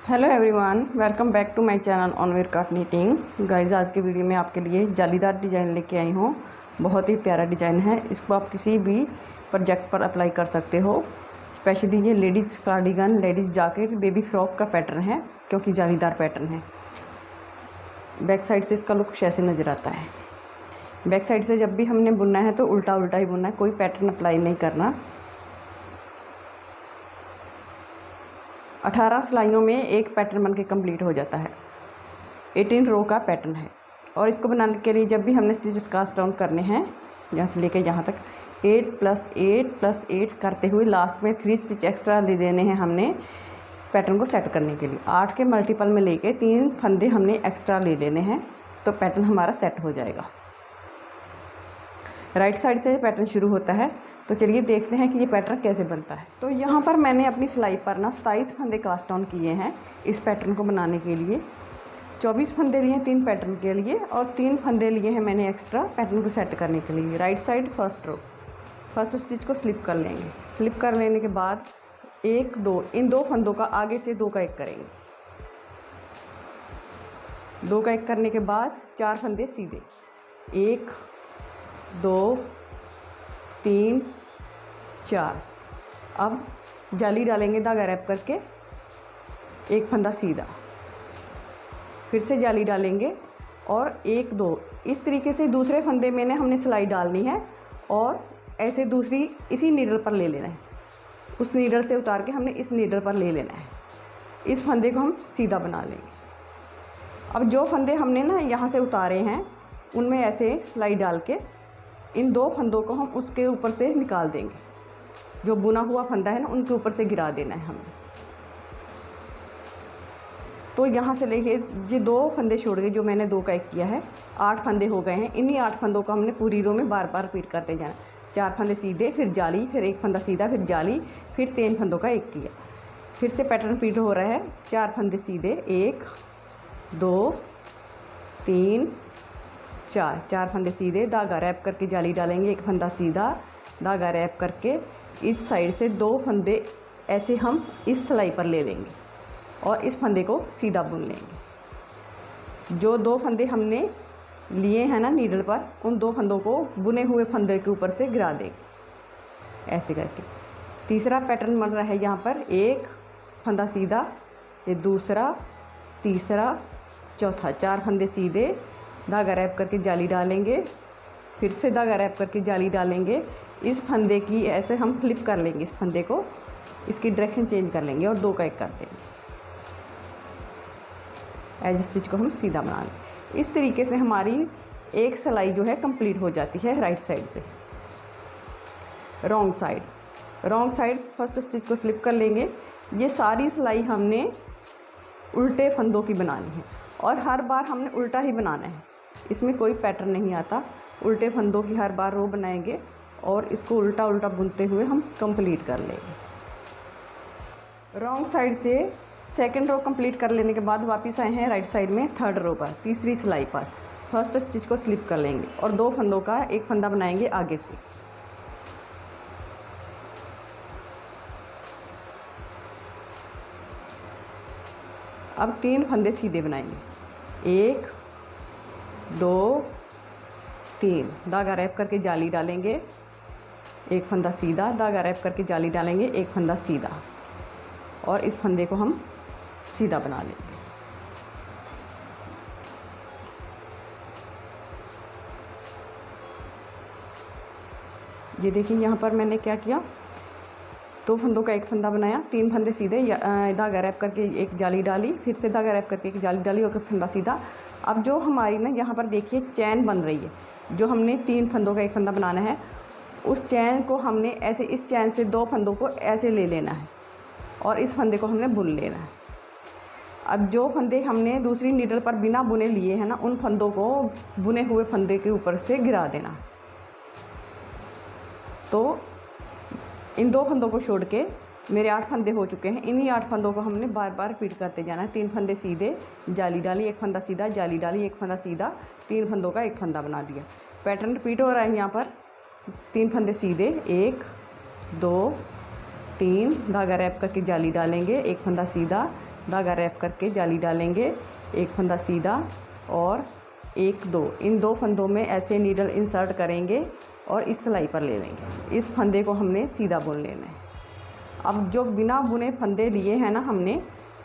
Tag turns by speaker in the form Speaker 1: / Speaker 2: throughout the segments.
Speaker 1: Hello everyone, welcome back to my channel onware craft knitting. Guys, आज के video में आपके लिए जालीदार डिज़ाइन लेके आई हूँ। बहुत ही प्यारा डिज़ाइन है। इसको आप किसी भी प्रोजेक्ट पर अप्लाई कर सकते हो। स्पेशली ये ladies cardigan, ladies jacket, baby frock का पैटर्न है, क्योंकि जालीदार पैटर्न है। बैक साइड से इसका लुक कुछ ऐसे नज़र आता है। बैक साइड से जब भी हमने बुनना है तो उल्टा उल्टा ही बुनना है, कोई पैटर्न अप्लाई नहीं करना। 18 सिलाइयों में एक पैटर्न बनके कंप्लीट हो जाता है। 18 रो का पैटर्न है। और इसको बनाने के लिए जब भी हमने स्टिचेस कास्ट डाउन करने हैं, यहाँ से लेकर यहाँ तक 8 + 8 + 8 करते हुए लास्ट में 3 स्टिच एक्स्ट्रा ले देने हैं हमने पैटर्न को सेट करने के लिए। 8 के मल्टीपल में लेके 3 फंदे हमने एक्स्ट्रा ले लेने हैं, तो पैटर्न हमारा सेट हो जाएगा। राइट साइड से पैटर्न शुरू होता है। तो चलिए देखते हैं कि ये पैटर्न कैसे बनता है। तो यहाँ पर मैंने अपनी सिलाई पर ना 27 फंदे कास्ट डाउन किए हैं इस पैटर्न को बनाने के लिए। 24 फंदे लिए हैं 3 पैटर्न के लिए, और 3 फंदे लिए हैं मैंने एक्स्ट्रा पैटर्न को सेट करने के लिए। Right side first row, first stitch को स्लिप कर लेंगे। स्लिप कर लेने के बाद 1 2 इन 2 फंदों का आगे से 2 का 1 करेंगे। 2 का 1 करने के बाद 4 फंदे सीधे, 1 2 3 4। अब जाली डालेंगे धागा रैप करके, एक फंदा सीधा, फिर से जाली डालेंगे और 1 2 इस तरीके से दूसरे फंदे में हमने सिलाई डालनी है, और ऐसे दूसरी इसी नीडल पर ले लेना है। उस नीडल से उतार के हमने इस नीडल पर ले लेना है। इस फंदे को हम सीधा बना लेंगे। अब जो फंदे हमने ना यहाँ से उतारे हैं, उनमें ऐसे सिलाई डाल के इन 2 फंदों को हम उसके ऊपर से निकाल देंगे। जो बुना हुआ फंदा है ना, उनके ऊपर से गिरा देना है हमें। तो यहाँ से लेके ये 2 फंदे छोड़ के जो मैंने 2 का 1 किया है, 8 फंदे हो गए हैं। इन्हीं 8 फंदों को हमने पूरी रो में बार बार रिपीट करते जाना। 4 फंदे सीधे, फिर जाली, फिर 1 फंदा सीधा, फिर जाली, फिर 3 फंदों का 1 किया। फिर से पैटर्न रिपीट हो रहा है। 4 फंदे सीधे, 1 2 3 4, 4 फंदे सीधे, धागा रैप करके जाली डालेंगे, 1 फंदा सीधा, धागा रैप करके इस साइड से 2 फंदे ऐसे हम इस सिलाई पर ले लेंगे और इस फंदे को सीधा बुन लेंगे। जो 2 फंदे हमने लिए हैं ना नीडल पर, उन 2 फंदों को बुने हुए फंदे के ऊपर से गिरा देंगे ऐसे करके। तीसरा पैटर्न बन रहा है यहाँ पर, 1 फंदा सीधा, ये दूसरा, तीसरा, चौथा। 4 फंदे सीधे, धागा रैप करके जाली डालेंगे, फिर से धागा रैप करके जाली डालेंगे। इस फंदे की ऐसे हम फ्लिप कर लेंगे, इस फंदे को, इसकी डायरेक्शन चेंज कर लेंगे और 2 का 1 कर देंगे। एज स्टिच को हम सीधा बना लेंगे। इस तरीके से हमारी एक सिलाई जो है कंप्लीट हो जाती है राइट साइड से। Wrong side, wrong side first stitch को स्लिप कर लेंगे। ये सारी सिलाई हमने उल्टे फंदों की बनानी है, और हर बार हमने उल्टा ही बनाना है। इसमें कोई पैटर्न नहीं आता। उल्टे फंदों की हर बार रो बनाएंगे और इसको उल्टा उल्टा बुनते हुए हम कंप्लीट कर लेंगे। रॉन्ग साइड से सेकंड रो कंप्लीट कर लेने के बाद वापस आए हैं राइट साइड में थर्ड रो पर, तीसरी सिलाई पर। फर्स्ट स्टिच को स्लिप कर लेंगे और 2 फंदों का 1 फंदा बनाएंगे आगे से। अब 3 फंदे सीधे बनाएंगे, 1 2 3, धागा रैप करके जाली डालेंगे, 1 फंदा सीधा, धागा रैप करके जाली डालेंगे, 1 फंदा सीधा, और इस फंदे को हम सीधा बना लेंगे। ये देखिए यहाँ पर मैंने क्या किया, 2 फंदों का 1 फंदा बनाया, 3 फंदे सीधे, धागा रैप करके 1 जाली डाली, फिर से धागा रैप करके 1 जाली डाली और 1 फंदा सीधा। अब जो हमारी ना यहाँ पर देखिए चैन बन रही है, जो हमने 3 फंदों का 1 फंदा बनाना है, उस चैन को हमने ऐसे इस चैन से 2 फंदों को ऐसे ले लेना है और इस फंदे को हमने बुन लेना है। अब जो फंदे हमने दूसरी नीडल पर बिना बुने लिए हैं ना, उन फंदों को बुने हुए फंदे के ऊपर से गिरा देना। तो इन 2 फंदों को छोड़ के मेरे 8 फंदे हो चुके हैं। इन्हीं 8 फंदों को हमने बार बार रिपीट करते जाना है। 3 फंदे सीधे, जाली डाली, 1 फंदा सीधा, जाली डाली, 1 फंदा सीधा, 3 फंदों का 1 फंदा बना दिया। पैटर्न रिपीट हो रहा है यहाँ पर। 3 फंदे सीधे, 1 2 3, धागा रैप करके जाली डालेंगे, 1 फंदा सीधा, धागा रैप करके जाली डालेंगे, एक फंदा सीधा और एक दो, इन दो फंदों में ऐसे नीडल इंसर्ट करेंगे और इस सिलाई पर ले लेंगे। इस फंदे को हमने सीधा बुन लेना है। अब जो बिना बुने फंदे लिए हैं ना हमने,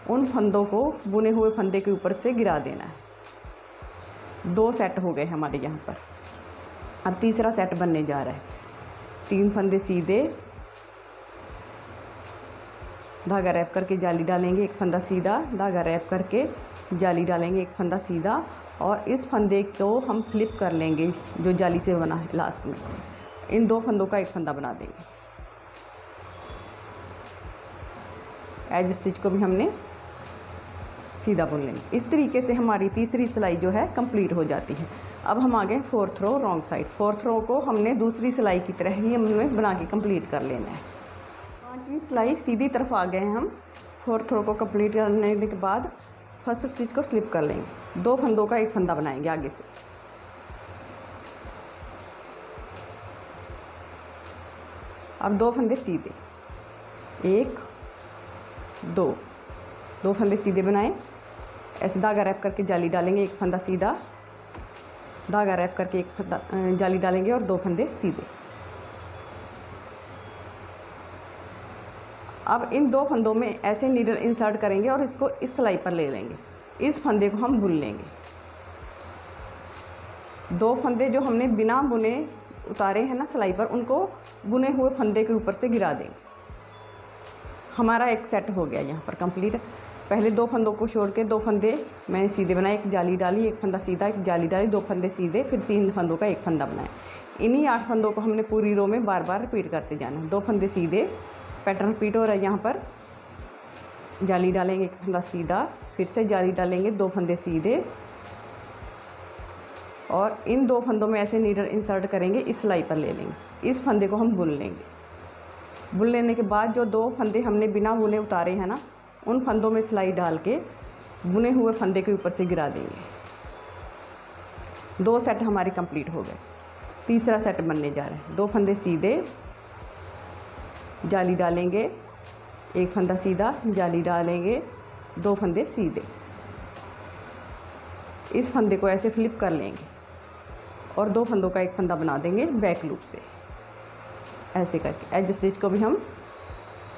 Speaker 1: उन फंदों को बुने हुए फंदे के ऊपर से गिरा देना है। 2 सेट हो गए हमारे यहाँ पर। अब तीसरा सेट बनने जा रहा है। 3 फंदे सीधे, धागा रैप करके जाली डालेंगे, एक फंदा सीधा, धागा रैप करके जाली डालेंगे, एक फंदा सीधा, और इस फंदे को हम फ्लिप कर लेंगे जो जाली से बना है लास्ट में। इन 2 फंदों का एक फंदा बना देंगे। एज स्टिच को भी हमने सीधा बुन लेंगे। इस तरीके से हमारी तीसरी सिलाई जो है कंप्लीट हो जाती है। अब हम आ गए 4th रो रॉन्ग साइड। 4th रो को हमने दूसरी सिलाई की तरह ही हमें बना के कंप्लीट कर लेना है। 5वीं सिलाई सीधी तरफ आ गए हैं हम। 4th रो को कंप्लीट करने के बाद फर्स्ट स्टिच को स्लिप कर लेंगे। 2 फंदों का एक फंदा बनाएंगे आगे से। अब 2 फंदे सीधे, 1 2 फंदे सीधे बनाए, ऐसे धागा रैप करके जाली डालेंगे, एक फंदा सीधा, धागा रैप करके एक फंदा जाली डालेंगे और 2 फंदे सीधे। अब इन 2 फंदों में ऐसे नीडल इंसर्ट करेंगे और इसको इस सिलाई पर ले लेंगे। इस फंदे को हम बुन लेंगे। 2 फंदे जो हमने बिना बुने उतारे हैं ना सिलाई पर, उनको बुने हुए फंदे के ऊपर से गिरा देंगे। हमारा एक सेट हो गया यहाँ पर कंप्लीट। पहले 2 फंदों को छोड़ के 2 फंदे मैंने सीधे बनाए, एक जाली डाली, एक फंदा सीधा, एक जाली डाली, 2 फंदे सीधे, फिर 3 फंदों का एक फंदा बनाया। इन्हीं 8 फंदों को हमने पूरी रो में बार बार रिपीट करते जाना है। 2 फंदे सीधे, पैटर्न रिपीट हो रहा है यहाँ पर। जाली डालेंगे, एक फंदा सीधा, फिर से जाली डालेंगे, 2 फंदे सीधे, और इन 2 फंदों में ऐसे नीडल इंसर्ट करेंगे, इस सिलाई पर ले लेंगे। इस फंदे को हम बुन लेंगे। बुन लेने के बाद जो 2 फंदे हमने बिना बुने उतारे हैं ना, उन फंदों में सिलाई डाल के बुने हुए फंदे के ऊपर से गिरा देंगे। 2 सेट हमारे कंप्लीट हो गए। तीसरा सेट बनने जा रहा है। 2 फंदे सीधे, जाली डालेंगे, एक फंदा सीधा, जाली डालेंगे, 2 फंदे सीधे। इस फंदे को ऐसे फ्लिप कर लेंगे और 2 फंदों का एक फंदा बना देंगे बैक लूप से, ऐसे करके। एज स्टिच को भी हम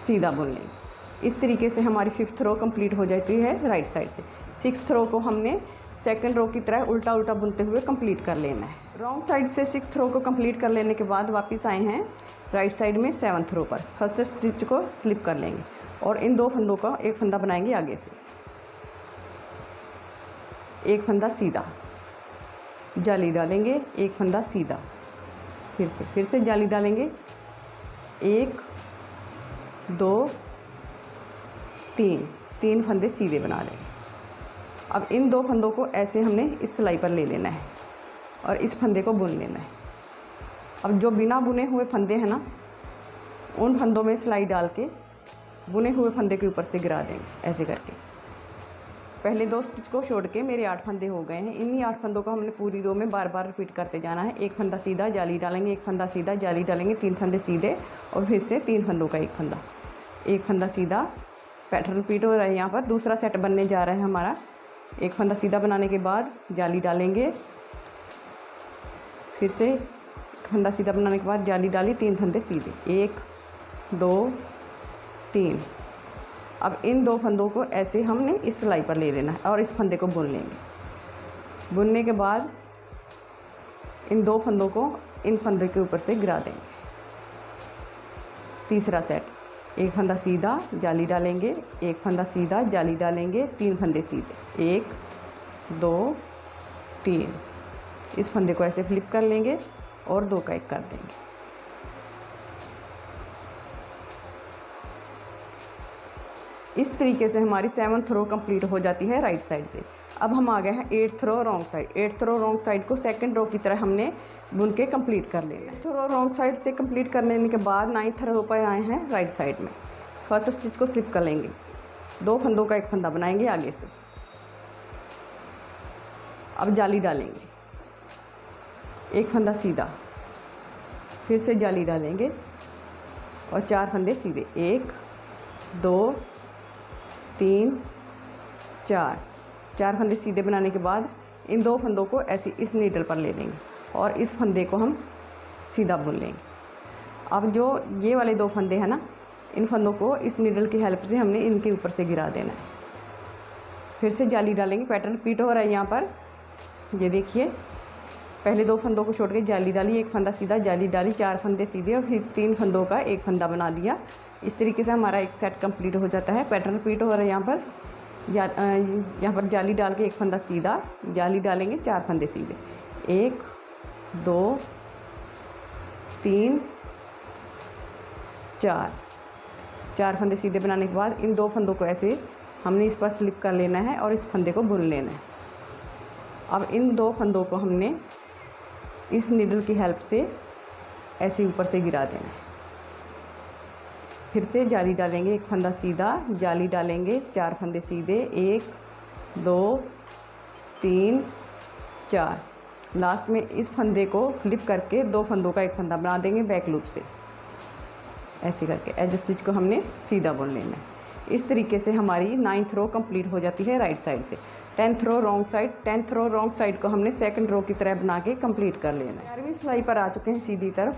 Speaker 1: सीधा बुन लेंगे। इस तरीके से हमारी 5th रो कंप्लीट हो जाती है राइट साइड से। 6th रो को हमने 2nd रो की तरह उल्टा उल्टा बुनते हुए कंप्लीट कर लेना है। रॉन्ग साइड से 6th रो को कंप्लीट कर लेने के बाद वापस आए हैं राइट साइड में 7th रो पर। फर्स्ट स्टिच को स्लिप कर लेंगे और इन 2 फंदों का एक फंदा बनाएंगे आगे से, एक फंदा सीधा, जाली डालेंगे, एक फंदा सीधा, फिर से जाली डालेंगे, 1 2 3 फंदे सीधे बना लेंगे। अब इन 2 फंदों को ऐसे हमने इस सिलाई पर ले लेना है और इस फंदे को बुन लेना है। अब जो बिना बुने हुए फंदे हैं ना, उन फंदों में सिलाई डाल के बुने हुए फंदे के ऊपर से गिरा देंगे, ऐसे करके। पहले 2 स्टिच को छोड़ के मेरे 8 फंदे हो गए हैं। इन्हीं 8 फंदों को हमने पूरी रो में बार बार रिपीट करते जाना है। एक फंदा सीधा, जाली डालेंगे, एक फंदा सीधा, जाली डालेंगे, 3 फंदे सीधे, और फिर से 3 फंदों का एक फंदा सीधा। पैटर्न रिपीट हो रहा है यहाँ पर। दूसरा सेट बनने जा रहा है हमारा। एक फंदा सीधा बनाने के बाद जाली डालेंगे, फिर से फंदा सीधा बनाने के बाद जाली डाली, 3 फंदे सीधे, 1 2 3। अब इन 2 फंदों को ऐसे हमने इस सिलाई पर ले लेना है और इस फंदे को बुन लेंगे। बुनने के बाद इन 2 फंदों को इन फंदे के ऊपर से गिरा देंगे। तीसरा सेट, एक फंदा सीधा, जाली डालेंगे, एक फंदा सीधा, जाली डालेंगे, 3 फंदे सीधे, 1 2 3। इस फंदे को ऐसे फ्लिप कर लेंगे और 2 का 1 कर देंगे। इस तरीके से हमारी 7th रो कंप्लीट हो जाती है राइट साइड से। अब हम आ गए हैं 8th row wrong side. 8th row wrong side को 2nd रो की तरह हमने बुन के कंप्लीट कर लेना है। 8th रो रॉन्ग साइड से कंप्लीट कर लेने के बाद 9th रो पर आए हैं राइट साइड में। फर्स्ट स्टिच को स्लिप कर लेंगे, 2 फंदों का एक फंदा बनाएंगे आगे से। अब जाली डालेंगे, एक फंदा सीधा, फिर से जाली डालेंगे और 4 फंदे सीधे, 1 2 3 चार फंदे सीधे बनाने के बाद इन 2 फंदों को ऐसे इस नीडल पर ले लेंगे और इस फंदे को हम सीधा बुन लेंगे। अब जो ये वाले 2 फंदे हैं ना, इन फंदों को इस नीडल की हेल्प से हमने इनके ऊपर से गिरा देना है। फिर से जाली डालेंगे। पैटर्न रिपीट हो रहा है यहाँ पर, ये देखिए। पहले 2 फंदों को छोड़ के जाली डाली, एक फंदा सीधा, जाली डाली, 4 फंदे सीधे और फिर 3 फंदों का एक फंदा बना लिया। इस तरीके से हमारा एक सेट कंप्लीट हो जाता है। पैटर्न रिपीट हो रहा है यहाँ पर। यहाँ पर जाली डाल के एक फंदा सीधा, जाली डालेंगे, 4 फंदे सीधे, 1 2 3 4 फंदे सीधे बनाने के बाद इन 2 फंदों को ऐसे हमने इस पर स्लिप कर लेना है और इस फंदे को बुन लेना है। अब इन 2 फंदों को हमने इस नीडल की हेल्प से ऐसे ऊपर से गिरा देना है। फिर से जाली डालेंगे, एक फंदा सीधा, जाली डालेंगे, 4 फंदे सीधे, 1 2 3 4। लास्ट में इस फंदे को फ्लिप करके 2 फंदों का एक फंदा बना देंगे बैक लूप से। ऐसे करके एज स्टिच को हमने सीधा बुन लेना है। इस तरीके से हमारी 9th रो कंप्लीट हो जाती है राइट साइड से। 10th row wrong side, 10th row wrong side को हमने 2nd रो की तरह बना के कंप्लीट कर लेना है। 11वीं सिलाई पर आ चुके हैं सीधी तरफ।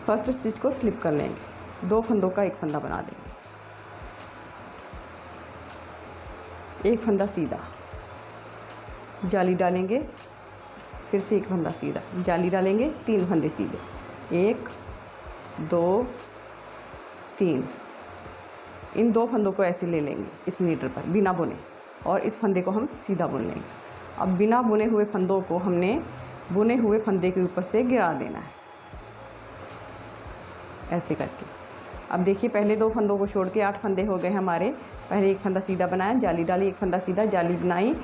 Speaker 1: फर्स्ट स्टिच को स्लिप कर लेंगे, 2 फंदों का एक फंदा बना देंगे, एक फंदा सीधा, जाली डालेंगे, फिर से एक फंदा सीधा, जाली डालेंगे, 3 फंदे सीधे, 1 2 3। इन 2 फंदों को ऐसे ले लेंगे इस नीडल पर बिना बुने और इस फंदे को हम सीधा बुन लेंगे। अब बिना बुने हुए फंदों को हमने बुने हुए फंदे के ऊपर से गिरा देना है ऐसे करके। अब देखिए, पहले 2 फंदों को छोड़ के 8 फंदे हो गए हमारे। पहले एक फंदा सीधा बनाया, जाली डाली, एक फंदा सीधा, जाली बनाई,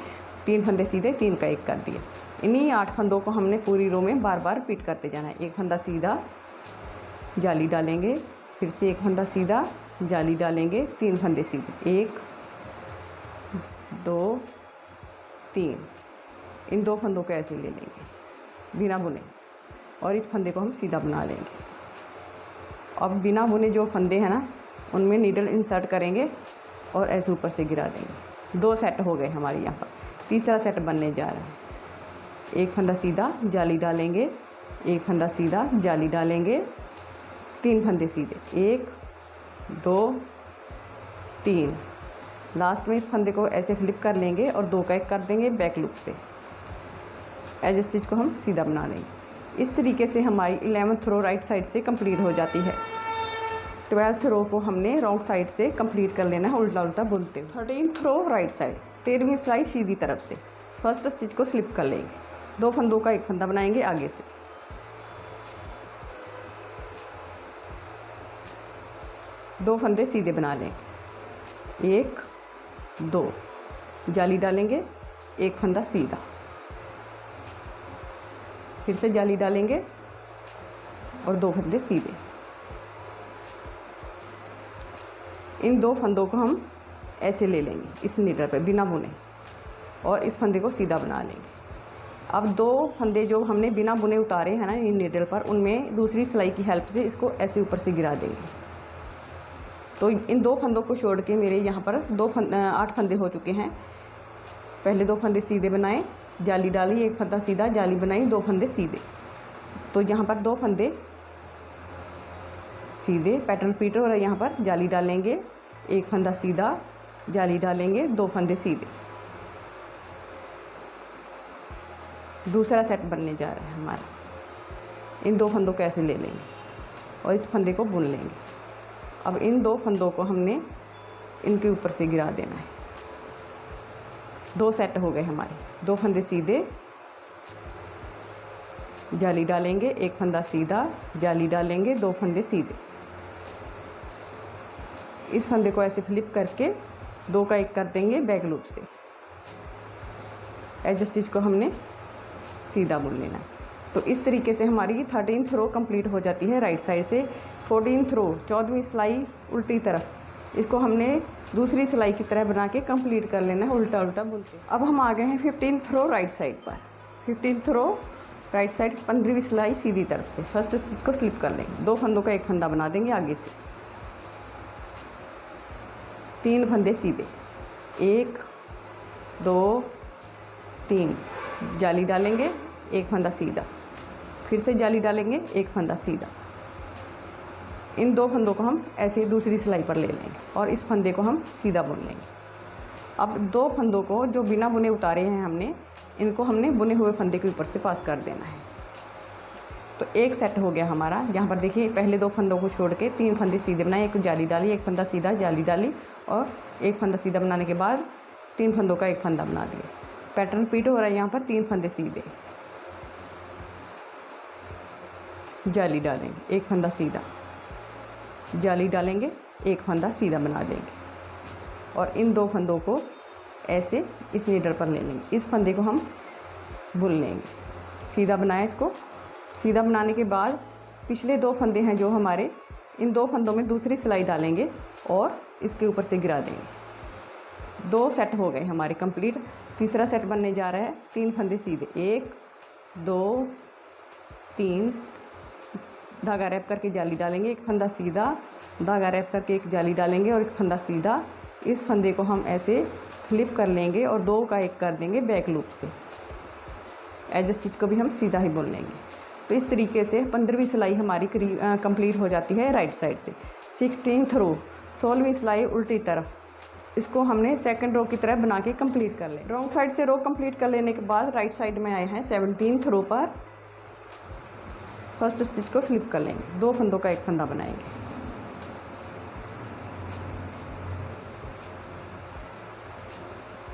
Speaker 1: 3 फंदे सीधे, 3 का 1 कर दिया। इन्हीं 8 फंदों को हमने पूरी रो में बार बार रिपीट करते जाना है। एक फंदा सीधा, जाली डालेंगे, फिर से एक फंदा सीधा, जाली डालेंगे, 3 फंदे सीधे, 1 2 3। इन 2 फंदों को ऐसे ले लेंगे बिना बुने और इस फंदे को हम सीधा बना लेंगे। अब बिना बुने जो फंदे हैं ना, उनमें नीडल इंसर्ट करेंगे और ऐसे ऊपर से गिरा देंगे। 2 सेट हो गए हमारे यहाँ पर। तीसरा सेट बनने जा रहा है। एक फंदा सीधा, जाली डालेंगे, एक फंदा सीधा, जाली डालेंगे, 3 फंदे सीधे, 1 2 3। लास्ट में इस फंदे को ऐसे फ्लिप कर लेंगे और 2 का 1 कर देंगे बैक लूप से। एज स्टिच को हम सीधा बना लेंगे। इस तरीके से हमारी 11th रो राइट साइड से कंप्लीट हो जाती है। 12th रो को हमने रॉन्ग साइड से कंप्लीट कर लेना है उल्टा उल्टा बुनते हुए। 13th रो राइट साइड, 13वीं सिलाई सीधी तरफ से फर्स्ट स्टिच को स्लिप कर लेंगे, 2 फंदों का एक फंदा बनाएंगे आगे से, दो फंदे सीधे बना लें, 1 2, जाली डालेंगे, एक फंदा सीधा, फिर से जाली डालेंगे और 2 फंदे सीधे। इन 2 फंदों को हम ऐसे ले लेंगे इस नीडल पे बिना बुने और इस फंदे को सीधा बना लेंगे। अब 2 फंदे जो हमने बिना बुने उतारे हैं ना इन नीडल पर, उनमें दूसरी सिलाई की हेल्प से इसको ऐसे ऊपर से गिरा देंगे। तो इन 2 फंदों को छोड़ के मेरे यहाँ पर 8 फंदे हो चुके हैं। पहले 2 फंदे सीधे बनाए, जाली डाली, एक फंदा सीधा, जाली बनाई, 2 फंदे सीधे। तो यहाँ पर 2 फंदे सीधे, पैटर्न रिपीट हो रहा है। यहाँ पर जाली डालेंगे, एक फंदा सीधा, जाली डालेंगे, 2 फंदे सीधे। दूसरा सेट बनने जा रहा है हमारा। इन 2 फंदों को ऐसे ले लेंगे और इस फंदे को बुन लेंगे। अब इन 2 फंदों को हमने इनके ऊपर से गिरा देना है। 2 सेट हो गए हमारे। 2 फंदे सीधे, जाली डालेंगे, एक फंदा सीधा, जाली डालेंगे, 2 फंदे सीधे। इस फंदे को ऐसे फ्लिप करके 2 का 1 कर देंगे बैक लूप से। एज स्टिच को हमने सीधा बुन लेना है। तो इस तरीके से हमारी 13th रो कंप्लीट हो जाती है राइट साइड से। 14th रो 14वीं सिलाई उल्टी तरफ, इसको हमने दूसरी सिलाई की तरह बना के कंप्लीट कर लेना है उल्टा उल्टा बुनते। अब हम आ गए हैं 15th रो राइट साइड पर। 15th रो राइट साइड 15वीं सिलाई सीधी तरफ से फर्स्ट स्टिच को स्लिप कर लेंगे, 2 फंदों का 1 फंदा बना देंगे आगे से, 3 फंदे सीधे, 1 2 3 जाली डालेंगे, एक फंदा सीधा, फिर से जाली डालेंगे, एक फंदा सीधा। इन 2 फंदों को हम ऐसे दूसरी सिलाई पर ले लेंगे और इस फंदे को हम सीधा बुन लेंगे। अब 2 फंदों को जो बिना बुने उतारे हैं हमने, इनको हमने बुने हुए फंदे के ऊपर से पास कर देना है। तो एक सेट हो गया हमारा। यहाँ पर देखिए पहले 2 फंदों को छोड़ के 3 फंदे सीधे बनाए, एक जाली डाली, एक फंदा सीधा, जाली डाली और एक फंदा सीधा बनाने के बाद 3 फंदों का एक फंदा बना दिया। पैटर्न रिपीट हो रहा है। यहाँ पर 3 फंदे सीधे, जाली डालेंगे, एक फंदा सीधा, जाली डालेंगे, एक फंदा सीधा बना देंगे और इन 2 फंदों को ऐसे इस नीडल पर ले लेंगे। इस फंदे को हम बुन लेंगे, सीधा बनाए। इसको सीधा बनाने के बाद पिछले 2 फंदे हैं जो हमारे, इन 2 फंदों में दूसरी सिलाई डालेंगे और इसके ऊपर से गिरा देंगे। 2 सेट हो गए हमारे कंप्लीट। तीसरा सेट बनने जा रहा है। 3 फंदे सीधे, 1 2 3, धागा रैप करके जाली डालेंगे, एक फंदा सीधा, धागा रैप करके एक जाली डालेंगे और एक फंदा सीधा। इस फंदे को हम ऐसे फ्लिप कर लेंगे और 2 का 1 कर देंगे बैक लूप से। एज स्टिच को भी हम सीधा ही बुन लेंगे। तो इस तरीके से 15वीं सिलाई हमारी कंप्लीट हो जाती है राइट साइड से। 16th रो, 16वीं सिलाई उल्टी तरफ, इसको हमने सेकंड रो की तरह बना के कंप्लीट कर लें। रॉन्ग साइड से रो कंप्लीट कर लेने के बाद राइट साइड में आए हैं 17th रो पर। फर्स्ट स्टिच को स्लिप कर लेंगे, 2 फंदों का 1 फंदा बनाएंगे,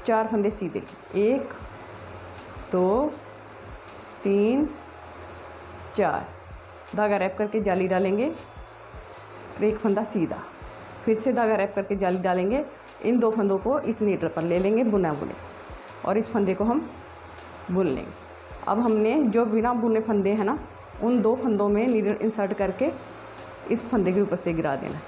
Speaker 1: चार फंदे सीधे, 1 2 3 4, धागा रैप करके जाली डालेंगे, एक फंदा सीधा, फिर से धागा रैप करके जाली डालेंगे। इन 2 फंदों को इस नीडल पर ले लेंगे बुना बुने और इस फंदे को हम बुन लेंगे। अब हमने जो बिना बुने फंदे हैं ना, उन 2 फंदों में नीडल इंसर्ट करके इस फंदे के ऊपर से गिरा देना।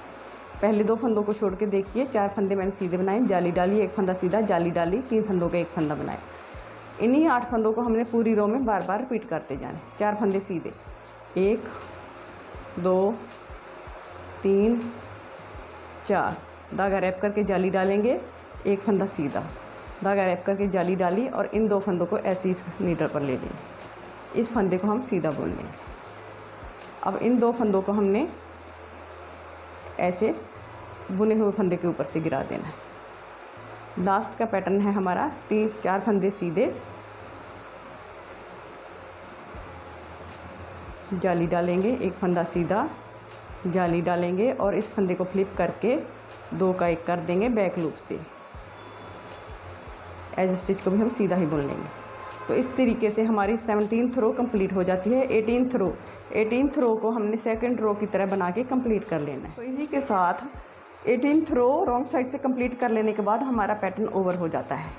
Speaker 1: पहले 2 फंदों को छोड़ के देखिए, 4 फंदे मैंने सीधे बनाए, जाली डाली, एक फंदा सीधा, जाली डाली, 3 फंदों का 1 फंदा बनाया। इन्हीं 8 फंदों को हमने पूरी रो में बार बार रिपीट करते जाने। 4 फंदे सीधे, 1 2 3 4, धागा रैप करके जाली डालेंगे, एक फंदा सीधा, धागा रैप करके जाली डाली और इन 2 फंदों को ऐसे इस नीडल पर ले लेंगे। इस फंदे को हम सीधा बुन लेंगे। अब इन 2 फंदों को हमने ऐसे बुने हुए फंदे के ऊपर से गिरा देना है। लास्ट का पैटर्न है हमारा 4 फंदे सीधे, जाली डालेंगे, एक फंदा सीधा, जाली डालेंगे और इस फंदे को फ्लिप करके 2 का 1 कर देंगे बैक लूप से। एज स्टिच को भी हम सीधा ही बुन लेंगे। तो इस तरीके से हमारी 17th रो कंप्लीट हो जाती है। 18th रो को हमने सेकंड रो की तरह बना के कंप्लीट कर लेना है। तो इसी के साथ 18th रो रॉन्ग साइड से कंप्लीट कर लेने के बाद हमारा पैटर्न ओवर हो जाता है।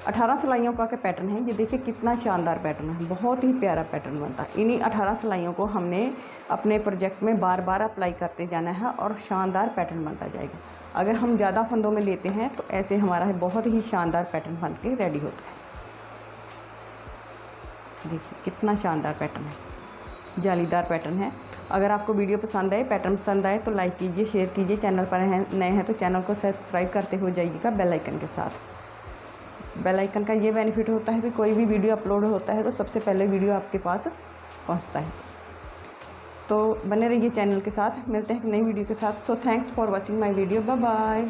Speaker 1: 18 सिलाइयों का पैटर्न है। ये देखिए कितना शानदार पैटर्न है, बहुत ही प्यारा पैटर्न बनता है। इन्हीं 18 सिलाइयों को हमने अपने प्रोजेक्ट में बार बार अप्लाई करते जाना है और शानदार पैटर्न बनता जाएगा। अगर हम ज़्यादा फंदों में लेते हैं तो ऐसे हमारा बहुत ही शानदार पैटर्न बन के रेडी होता है। देखिए कितना शानदार पैटर्न है, जालीदार पैटर्न है। अगर आपको वीडियो पसंद आए, पैटर्न पसंद आए तो लाइक कीजिए, शेयर कीजिए। चैनल पर नए हैं तो चैनल को सब्सक्राइब करते हो जाइएगा बेल आइकन के साथ। बेल आइकन का ये बेनिफिट होता है कि कोई भी वीडियो अपलोड होता है तो सबसे पहले वीडियो आपके पास पहुंचता है। तो बने रहिए चैनल के साथ। मिलते हैं नई वीडियो के साथ। So thanks for watching my video. Bye bye.